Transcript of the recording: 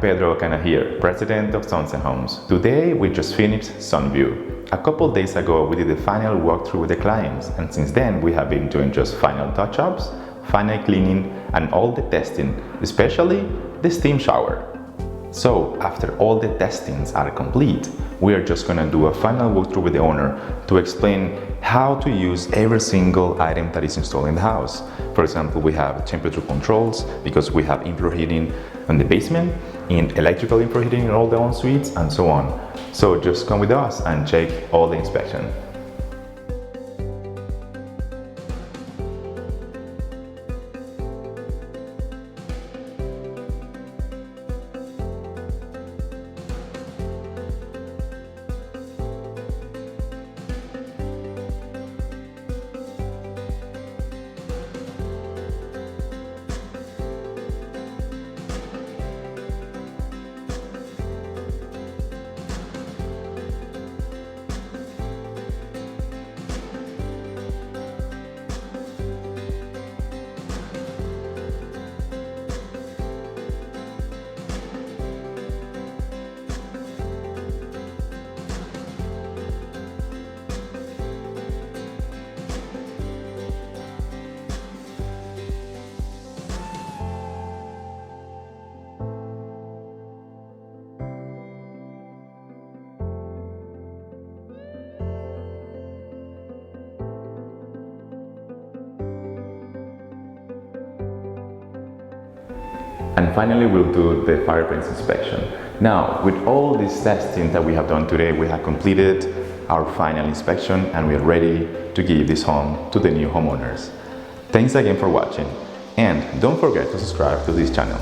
Pedro Cana here, president of Crescent Homes. Today we just finished Sunview. A couple days ago we did the final walkthrough with the clients, and since then we have been doing just final touch-ups, final cleaning, and all the testing, especially the steam shower. So after all the testings are complete, we are just gonna do a final walkthrough with the owner to explain how to use every single item that is installed in the house. For example, we have temperature controls because we have infrared heating in the basement, in electrical infrared heating in all the en-suites, and so on. So just come with us and check all the inspection. And finally, we'll do the fireplace inspection. Now, with all this testing that we have done today, we have completed our final inspection and we are ready to give this home to the new homeowners. Thanks again for watching, and don't forget to subscribe to this channel.